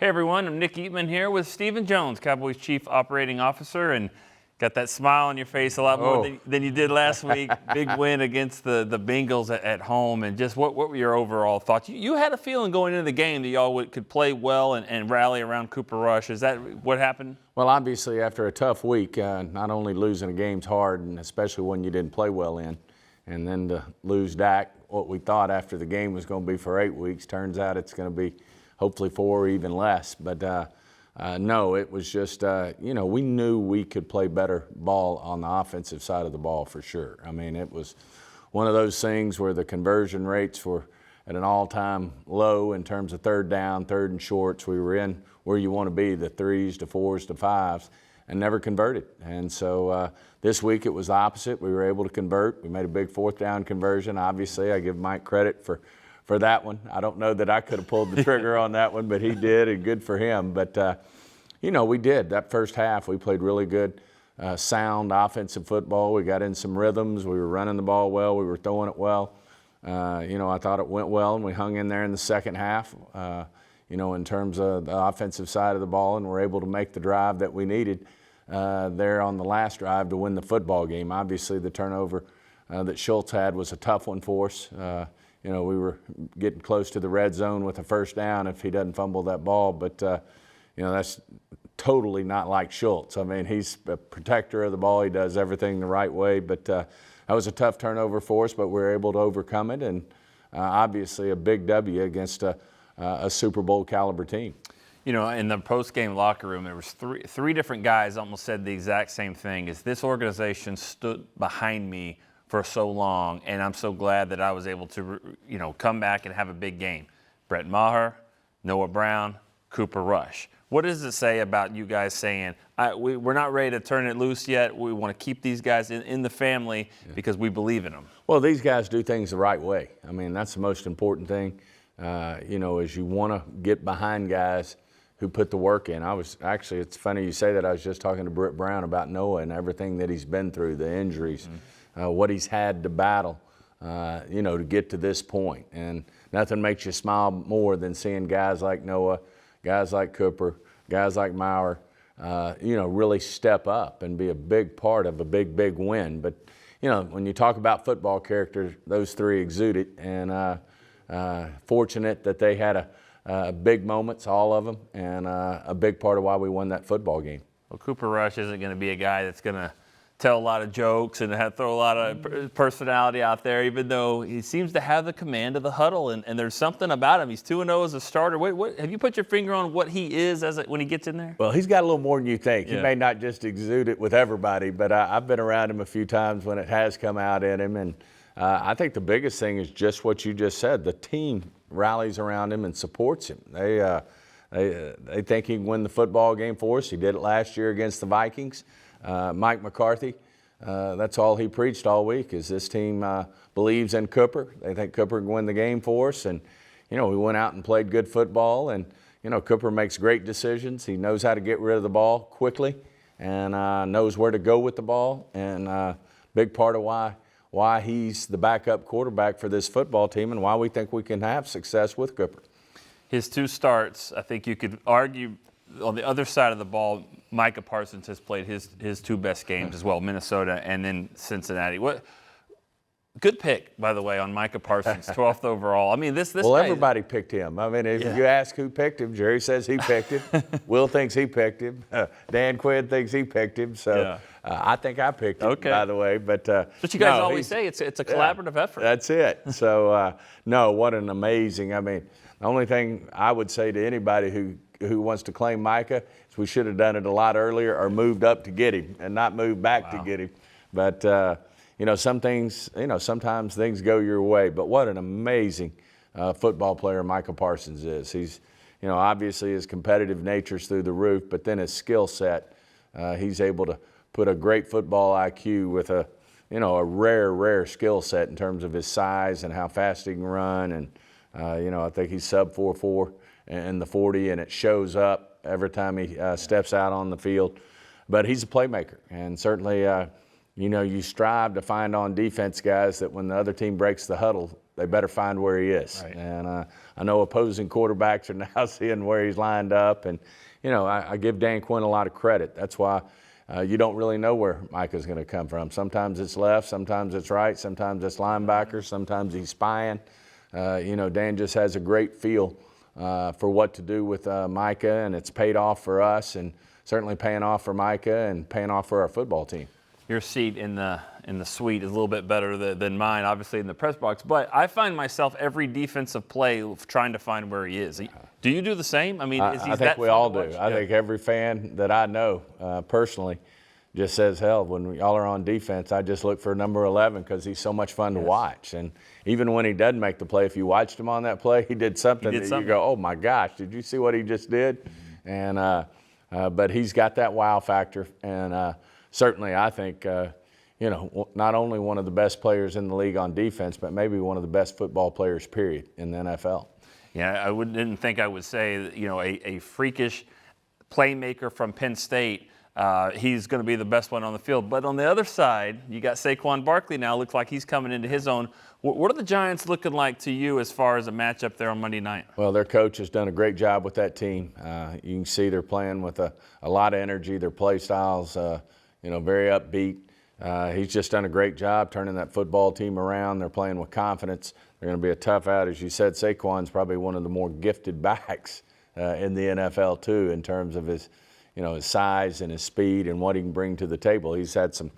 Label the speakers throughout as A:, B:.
A: Hey everyone, I'm Nick Eatman here with Stephen Jones, Cowboys Chief Operating Officer, and got that smile on your face a lot more than you did last week. Big win against the Bengals at home, and just what were your overall thoughts? You had a feeling going into the game that y'all could play well and rally around Cooper Rush. Is that what happened?
B: Well, obviously after a tough week, not only losing a game's hard, and especially when you didn't play well in, and then to lose Dak, what we thought after the game was going to be for 8 weeks, turns out it's going to be hopefully 4 or even less. But no, it was just, we knew we could play better ball on the offensive side of the ball for sure. I mean, it was one of those things where the conversion rates were at an all-time low in terms of third down, third and shorts. We were in where you want to be, the 3s to 4s to 5s, and never converted. And so this week it was the opposite. We were able to convert. We made a big 4th down conversion. Obviously, I give Mike credit for that one. I don't know that I could have pulled the trigger on that one, but he did, and good for him. But, we did. That first half, we played really good, sound offensive football. We got in some rhythms. We were running the ball well. We were throwing it well. I thought it went well, and we hung in there in the second half, in terms of the offensive side of the ball, and were able to make the drive that we needed there on the last drive to win the football game. Obviously, the turnover that Schultz had was a tough one for us. We were getting close to the red zone with a first down if he doesn't fumble that ball. But, that's totally not like Schultz. I mean, he's a protector of the ball. He does everything the right way. But that was a tough turnover for us, but we were able to overcome it. And obviously a big W against a Super Bowl caliber team.
A: In the post-game locker room, there was three different guys almost said the exact same thing, is this organization stood behind me for so long, and I'm so glad that I was able to, come back and have a big game. Brett Maher, Noah Brown, Cooper Rush. What does it say about you guys saying, we're not ready to turn it loose yet, we want to keep these guys in the family because we believe in them? Well,
B: these guys do things the right way. I mean, that's the most important thing, is you want to get behind guys who put the work in. It's funny you say that. I was just talking to Brett Brown about Noah and everything that he's been through, the injuries. What he's had to battle, to get to this point. And nothing makes you smile more than seeing guys like Noah, guys like Cooper, guys like Maurer, really step up and be a big part of a big, big win. But, when you talk about football characters, those three exude it. And fortunate that they had big moments, all of them, and a big part of why we won that football game.
A: Well, Cooper Rush isn't going to be a guy that's going to tell a lot of jokes and throw a lot of personality out there, even though he seems to have the command of the huddle, and there's something about him. He's 2-0 as a starter. What have you put your finger on what he is when he gets in there?
B: Well, he's got a little more than you think. Yeah. He may not just exude it with everybody, but I've been around him a few times when it has come out in him, and I think the biggest thing is just what you just said. The team rallies around him and supports him. They think he can win the football game for us. He did it last year against the Vikings. Mike McCarthy, that's all he preached all week, is this team believes in Cooper. They think Cooper can win the game for us. And, we went out and played good football. And, Cooper makes great decisions. He knows how to get rid of the ball quickly and knows where to go with the ball. And big part of why he's the backup quarterback for this football team and why we think we can have success with Cooper.
A: His 2 starts, I think you could argue on the other side of the ball, Micah Parsons has played his 2 best games as well, Minnesota and then Cincinnati. Good pick, by the way, on Micah Parsons, 12th overall. I mean, this
B: Well, everybody picked him. I mean, if you ask who picked him, Jerry says he picked him. Will thinks he picked him. Dan Quinn thinks he picked him. So I think I picked him, by the way. But
A: you guys always say. It's a collaborative effort.
B: That's it. So, no, what an amazing. I mean, the only thing I would say to anybody who wants to claim Micah is we should have done it a lot earlier or moved up to get him and not moved back to get him. But, some things, sometimes things go your way. But what an amazing football player Micah Parsons is. He's, obviously his competitive nature's through the roof, but then his skill set, he's able to put a great football IQ with a rare skill set in terms of his size and how fast he can run. And, I think he's sub 4.4 in the 40, and it shows up every time he steps out on the field. But he's a playmaker, and certainly, you strive to find on defense guys that when the other team breaks the huddle, they better find where he is.
A: Right.
B: And I know opposing quarterbacks are now seeing where he's lined up. And, you know, I give Dan Quinn a lot of credit. That's why you don't really know where Micah's going to come from. Sometimes it's left, sometimes it's right, sometimes it's linebacker, sometimes he's spying. You know, Dan just has a great feel for what to do with Micah, and it's paid off for us, and certainly paying off for Micah and paying off for our football team.
A: Your seat in the suite is a little bit better than mine, obviously in the press box. But I find myself every defensive play trying to find where he is. Do you do the same? I mean, is he
B: I think we all do. I think every fan that I know personally just says, hell, when y'all are on defense, I just look for number 11 because he's so much fun to watch. And even when he doesn't make the play, if you watched him on that play, he did something that you go, oh my gosh, did you see what he just did? Mm-hmm. And but he's got that wow factor, and certainly I think you know, not only one of the best players in the league on defense, but maybe one of the best football players, period, in the NFL.
A: Yeah, I didn't think I would say, you know, a freakish playmaker from Penn State. He's going to be the best one on the field. But on the other side, you got Saquon Barkley now. Looks like he's coming into his own. What are the Giants looking like to you as far as a matchup there on Monday night? Well,
B: their coach has done a great job with that team. You can see they're playing with a lot of energy. Their play styles, you know, very upbeat. He's just done a great job turning that football team around. They're playing with confidence. They're going to be a tough out. As you said, Saquon's probably one of the more gifted backs in the NFL too, in terms of his, you know, his size and his speed and what he can bring to the table. He's had some,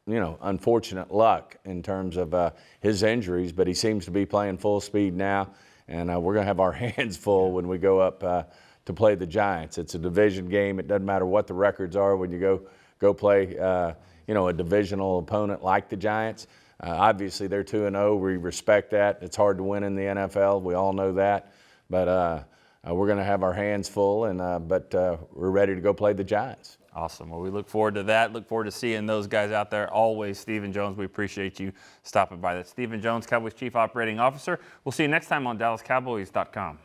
B: you know, unfortunate luck in terms of his injuries, but he seems to be playing full speed now. And we're going to have our hands full when we go up to play the Giants. It's a division game. It doesn't matter what the records are when you go play, you know, a divisional opponent like the Giants. Obviously, they're 2-0. We respect that. It's hard to win in the NFL. We all know that. But we're going to have our hands full, and but we're ready to go play the Giants.
A: Awesome. Well, we look forward to that. Look forward to seeing those guys out there. Always, Stephen Jones, we appreciate you stopping by. That's Stephen Jones, Cowboys Chief Operating Officer. We'll see you next time on DallasCowboys.com.